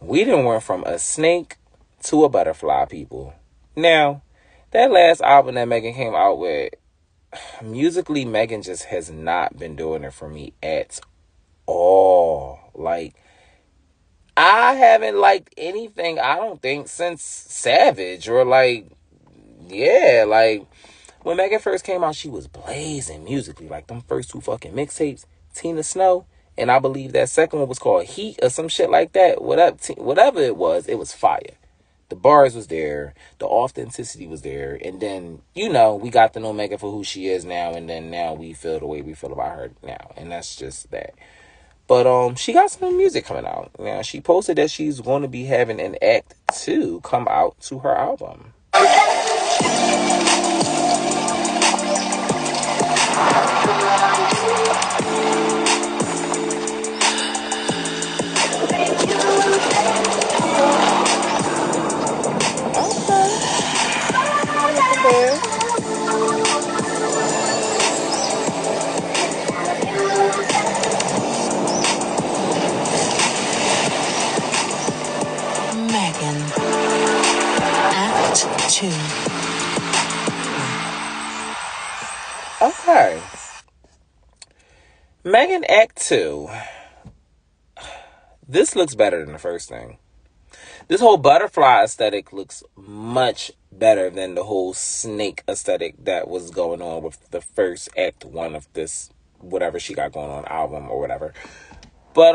We done went from a snake to a butterfly, people. Now, that last album that Megan came out with, musically, Megan just has not been doing it for me at all. Like, I haven't liked anything, I don't think, since Savage or like, yeah, like when Megan first came out, she was blazing musically. Like them first two fucking mixtapes, Tina Snow, and I believe that second one was called Heat or some shit like that. Whatever it was fire. The bars was there, the authenticity was there, and then, we got to know Megan for who she is now, and then now we feel the way we feel about her now, and that's just that. But she got some music coming out. Now, she posted that she's going to be having an act 2 come out to her album. Megan, Act 2. Okay. Megan Act 2. This looks better than the first thing. This whole butterfly aesthetic looks much better than the whole snake aesthetic that was going on with the first Act 1 of this, whatever she got going on, album or whatever. But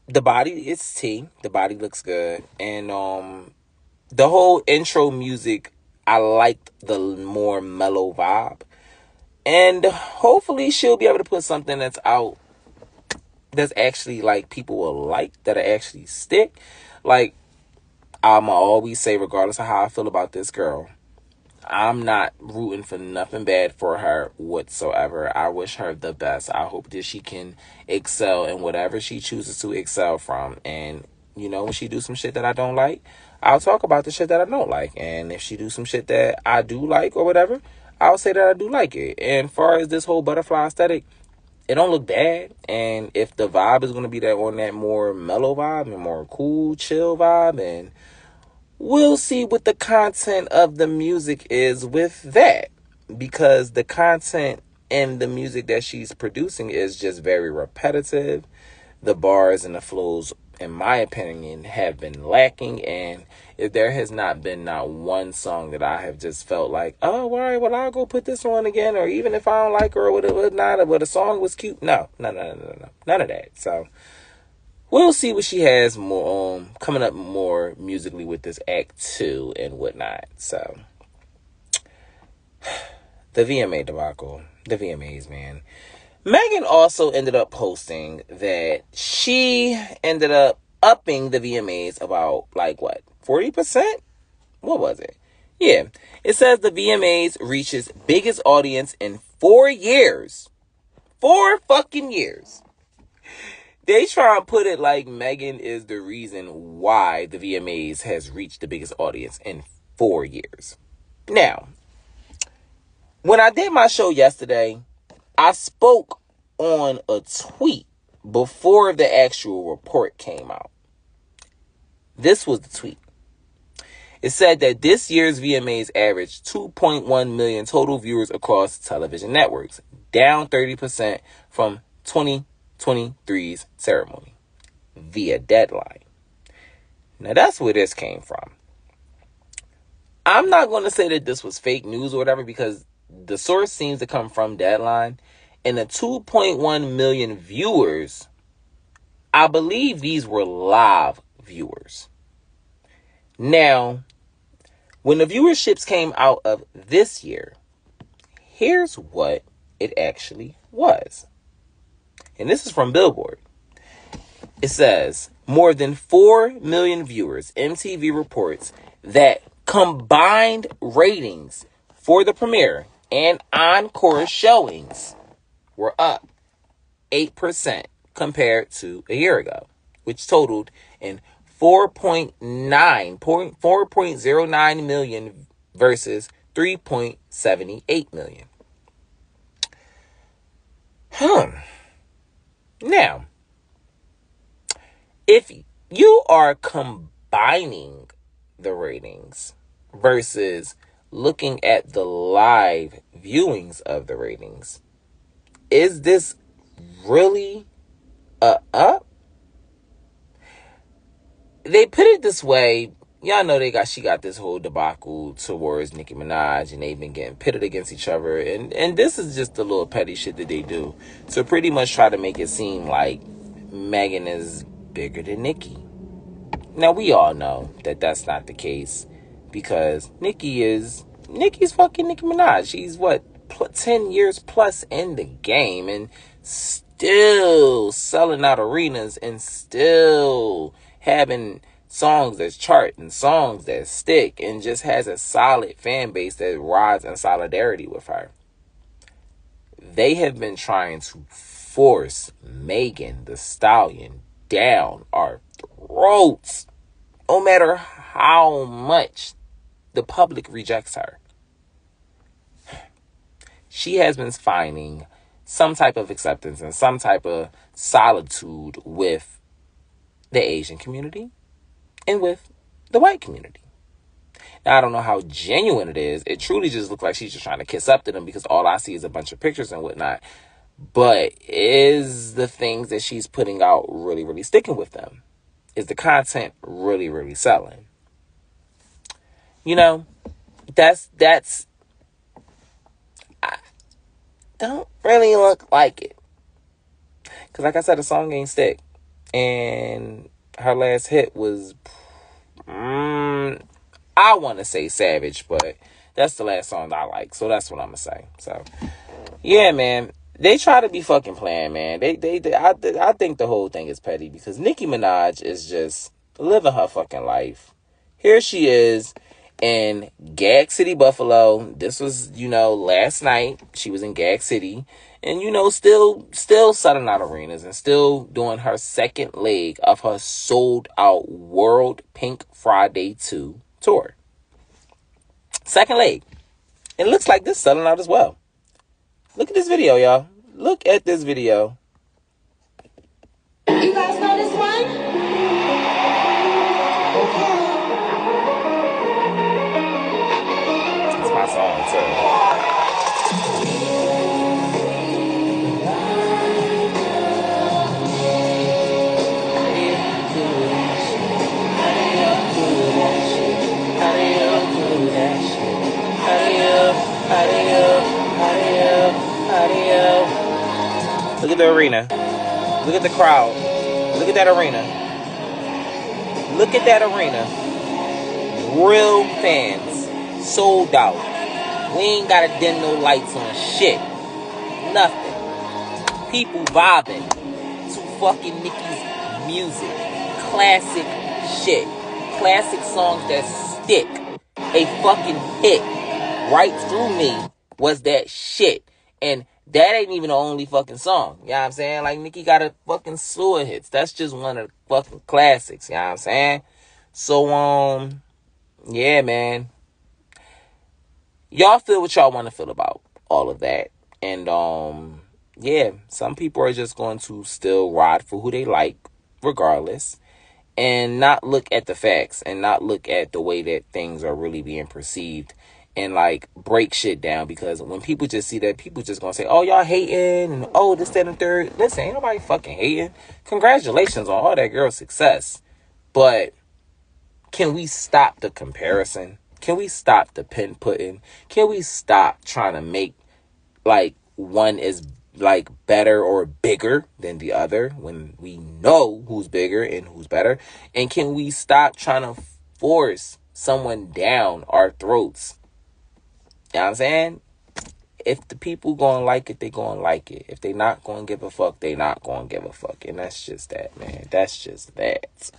the body is T. The body looks good. And the whole intro music, I liked the more mellow vibe. And hopefully she'll be able to put something that's out that's actually like people will like, that'll actually stick. Like, I'ma always say, regardless of how I feel about this girl, I'm not rooting for nothing bad for her whatsoever. I wish her the best. I hope that she can excel in whatever she chooses to excel from. And, when she do some shit that I don't like, I'll talk about the shit that I don't like. And if she do some shit that I do like or whatever, I'll say that I do like it. And as far as this whole butterfly aesthetic, it don't look bad. And if the vibe is going to be that on that more mellow vibe and more cool, chill vibe, and we'll see what the content of the music is with that. Because the content and the music that she's producing is just very repetitive. The bars and the flows, in my opinion, have been lacking. And if there has not been not one song that I have just felt like, oh, all right, well, I'll go put this on again. Or even if I don't like her or whatnot, but the song was cute. No. None of that. So we'll see what she has more coming up more musically with this Act 2 and whatnot. So the VMA debacle. The VMAs, man. Megan also ended up posting that she ended up upping the VMAs about, 40%? What was it? Yeah. It says the VMAs reaches biggest audience in 4 years. 4 fucking years. They try and put it like Megan is the reason why the VMAs has reached the biggest audience in 4 years. Now, when I did my show yesterday, I spoke on a tweet before the actual report came out. This was the tweet. It said that this year's VMAs averaged 2.1 million total viewers across television networks, down 30% from 2023's ceremony via Deadline. Now that's where this came from. I'm not going to say that this was fake news or whatever, because the source seems to come from Deadline. And the 2.1 million viewers, I believe these were live viewers. Now, when the viewerships came out of this year, here's what it actually was. And this is from Billboard. It says, more than 4 million viewers. MTV reports that combined ratings for the premiere and encore showings were up 8% compared to a year ago, which totaled in 4.09 million versus 3.78 million. Now, if you are combining the ratings versus looking at the live viewings of the ratings. Is this really a up? They put it this way. Y'all know she got this whole debacle towards Nicki Minaj, and they've been getting pitted against each other, and this is just the little petty shit that they do to pretty much try to make it seem like Megan is bigger than Nicki. Now we all know that that's not the case, because Nicki's fucking Nicki Minaj. She's 10 years plus in the game, and still selling out arenas, and still having songs that chart and songs that stick, and just has a solid fan base that rides in solidarity with her. They have been trying to force Megan Thee Stallion down our throats, no matter how much the public rejects her. She has been finding some type of acceptance and some type of solitude with the Asian community and with the white community. Now, I don't know how genuine it is. It truly just looks like she's just trying to kiss up to them, because all I see is a bunch of pictures and whatnot. But is the things that she's putting out really, really sticking with them? Is the content really, really selling? That's I don't really look like it. Because like I said, the song ain't stick. And her last hit was, I want to say Savage, but that's the last song that I like. So that's what I'm going to say. So, yeah, man. They try to be fucking playing, man. I think the whole thing is petty, because Nicki Minaj is just living her fucking life. Here she is in Gag City, Buffalo. This was, last night. She was in Gag City, and, still selling out arenas and still doing her second leg of her sold out World Pink Friday 2 tour. Second leg. It looks like this selling out as well. Look at this video, y'all. Look at this video. You guys know this one? It's my song, too. Look at the arena. Look at the crowd. Look at that arena. Look at that arena. Real fans. Sold out. We ain't gotta dim no lights on shit. Nothing. People vibing to fucking Nicki's music. Classic shit. Classic songs that stick. A fucking hit. Right Through Me was that shit. And that ain't even the only fucking song. You know what I'm saying? Like, Nicki got a fucking slew of hits. That's just one of the fucking classics. You know what I'm saying? So, yeah, man. Y'all feel what y'all want to feel about all of that. And, yeah, some people are just going to still ride for who they like, regardless. And not look at the facts and not look at the way that things are really being perceived, and like break shit down. Because when people just see that, people just gonna say, oh, y'all hating, and oh, this, that, and third. Listen, ain't nobody fucking hating. Congratulations on all that girl's success. But can we stop the comparison? Can we stop the pin putting? Can we stop trying to make like one is like better or bigger than the other when we know who's bigger and who's better? And can we stop trying to force someone down our throats? You know what I'm saying? If the people gonna like it, they gonna like it. If they not gonna give a fuck, they not gonna give a fuck. And that's just that, man. That's just that.